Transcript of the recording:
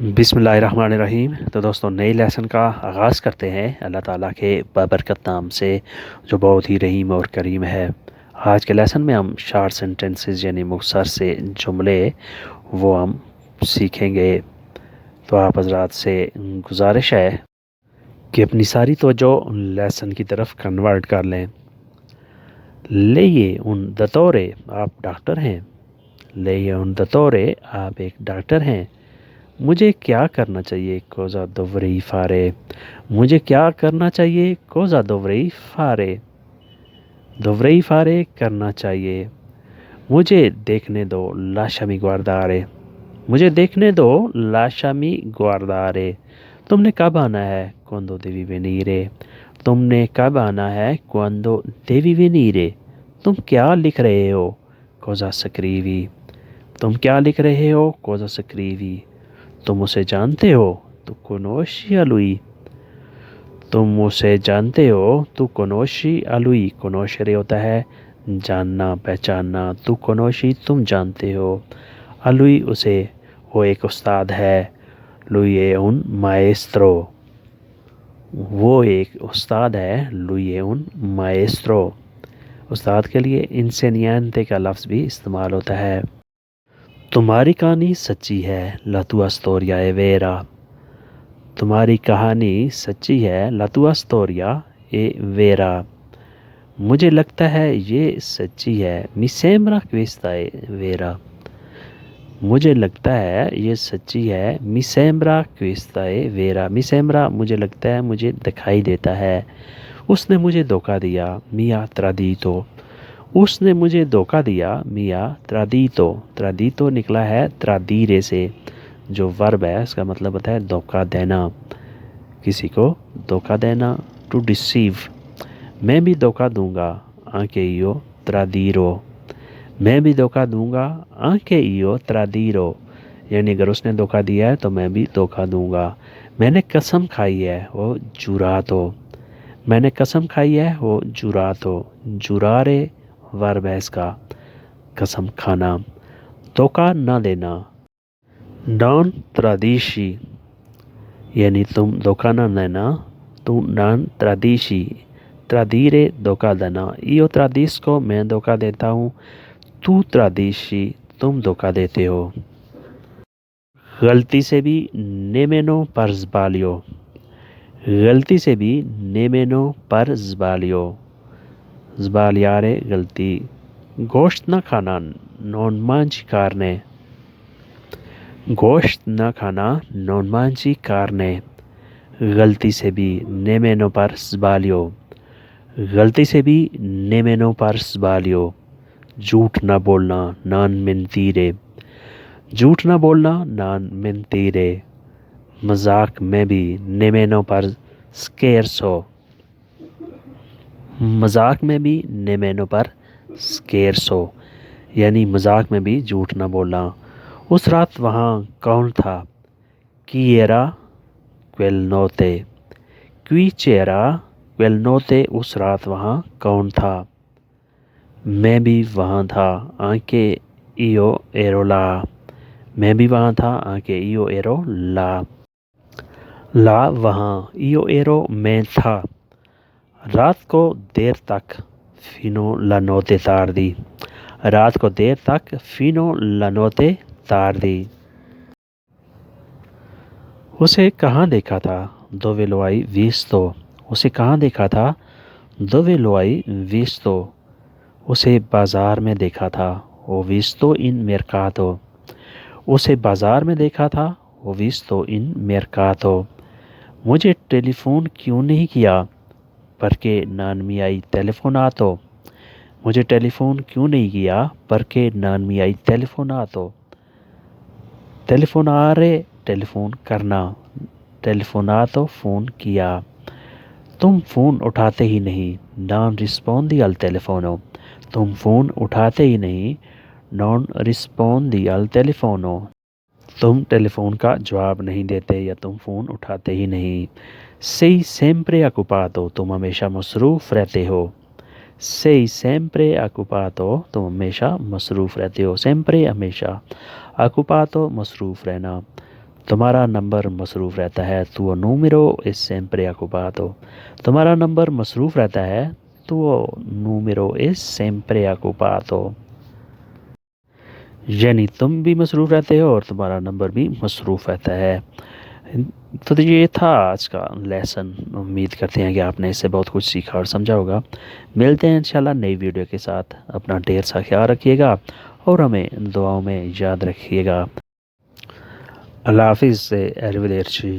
بسم اللہ الرحمن الرحیم۔ تو دوستوں نئے لیسن کا آغاز کرتے ہیں اللہ تعالیٰ کے بابرکت نام سے جو بہت ہی رحیم اور کریم ہے۔ آج کے لیسن میں ہم شارٹ سینٹنسز یعنی مختصر سے جملے وہ ہم سیکھیں گے۔ تو آپ حضرات سے گزارش ہے کہ اپنی ساری توجہ لیسن کی طرف کنورٹ کر لیں۔ لیے un dottore آپ ڈاکٹر ہیں۔ لیے un dottore آپ ایک ڈاکٹر ہیں۔ مجھے کیا کرنا چاہیے کوزا دووری فارے۔ مجھے کیا کرنا چاہیے کوزا دووری فارے۔ دووری فارے کرنا چاہیے۔ مجھے دیکھنے دو لاشمی گواردارے۔ مجھے دیکھنے دو لاشمی گواردارے۔ تم نے کب آنا ہے کوندو دیوی وینیرے۔ تم نے کب آنا ہے کوندو دیوی وینیرے۔ تم کیا لکھ رہے ہو کوزا سکریوی۔ تم کیا لکھ رہے ہو کوزا سکریوی۔ تم اسے جانتے ہو تو کنوشی الوئی۔ تم اسے جانتے ہو تو کنوشی الوئی۔ کنوشرے ہوتا ہے جاننا پہچاننا، تو کنوشی تم جانتے ہو، الوئی اسے وہ ایک استاد ہے، لوئی ہے un maestro وہ ایک استاد ہے، لوئی ہے un maestro استاد کے لیے انسینیانتے کا لفظ بھی استعمال ہوتا ہے۔ تمہاری کہانی سچی ہے لا tua storia è vera۔ تمہاری کہانی سچی ہے لا tua storia è vera۔ مجھے لگتا ہے یہ سچی ہے mi sembra questa è vera۔ مجھے لگتا ہے یہ سچی ہے mi sembra questa è vera۔ mi sembra مجھے لگتا ہے، مجھے دکھائی دیتا ہے۔ اس نے مجھے دھوکہ دیا mi ha tradito۔ اس نے مجھے دھوکہ دیا mi ha tradito۔ tradito نکلا ہے tradire سے، جو ورب ہے اس کا مطلب ہوتا ہے دھوکہ دینا، کسی کو دھوکہ دینا to deceive۔ میں بھی دھوکہ دوں گا anche io tradirò۔ میں بھی دھوکہ دوں گا anche io tradirò، یعنی اگر اس نے دھوکہ دیا ہے تو میں بھی دھوکہ دوں گا۔ میں نے قسم کھائی ہے وہ giurato۔ میں نے قسم کھائی ہے وہ giurato۔ giurare ورب ہے اس کا، قسم کھانا۔ دھوکہ نہ دینا non tradisci، یعنی تم دھوکہ نہ دینا، تم non tradisci۔ tradire دھوکہ دینا، io tradisco میں دھوکہ دیتا ہوں، tu tradisci تم دھوکہ دیتے ہو۔ غلطی سے بھی nemmeno per sbaglio۔ غلطی سے بھی nemmeno per sbaglio، sbagliare غلطی۔ گوشت نہ کھانا non mangi carne۔ گوشت نہ کھانا non mangi carne، غلطی سے بھی nemmeno per sbaglio۔ غلطی سے بھی nemmeno per sbaglio۔ جھوٹ نہ بولنا non mentire۔ جھوٹ نہ بولنا non mentire۔ مذاق میں بھی nemmeno per scherzo۔ مذاق میں بھی nemmeno per scherzo، یعنی مذاق میں بھی جھوٹ نہ بولنا۔ اس رات وہاں کون تھا chi era quel notte۔ qui c'era quel notte اس رات وہاں کون تھا۔ میں بھی وہاں تھا anche io ero là۔ میں بھی وہاں تھا anche io ero là۔ là وہاں، io ero میں تھا۔ رات کو دیر تک fino la notte tardi۔ رات کو دیر تک fino la notte tardi۔ اسے کہاں دیکھا تھا dove lo hai visto۔ اسے کہاں دیکھا تھا dove lo hai visto۔ اسے بازار میں دیکھا تھا ho visto in mercato۔ اسے بازار میں دیکھا تھا ho visto in mercato۔ مجھے ٹیلی فون کیوں نہیں کیا perché non mi hai telefonato۔ مجھے ٹیلی فون کیوں نہیں کیا perché non mi hai telefonato۔ telefonare ٹیلی فون کرنا، telefonato فون کیا۔ تم فون اٹھاتے ہی نہیں non rispondi al telefono۔ تم فون اٹھاتے ہی نہیں non rispondi al telefono۔ تم ٹیلی فون کا جواب نہیں دیتے یا تم فون اٹھاتے ہی نہیں۔ sei sempre occupato تم ہمیشہ مصروف رہتے ہو۔ sei sempre occupato تم ہمیشہ مصروف رہتے ہو۔ sempre ہمیشہ، occupato مصروف رہنا۔ تمہارا نمبر مصروف رہتا ہے tuo numero è sempre occupato. تمہارا نمبر مصروف رہتا ہے tuo numero è sempre occupato. یعنی تم بھی مصروف رہتے ہو اور تمہارا نمبر بھی مصروف رہتا ہے. تو یہ تھا آج کا لیسن. امید کرتے ہیں کہ آپ نے اس سے بہت کچھ سیکھا اور سمجھا ہوگا. ملتے ہیں انشاءاللہ نئی ویڈیو کے ساتھ. اپنا ڈھیر سا خیال رکھیے گا اور ہمیں دعاؤں میں یاد رکھیے گا. اللہ حافظ سے arrivederci.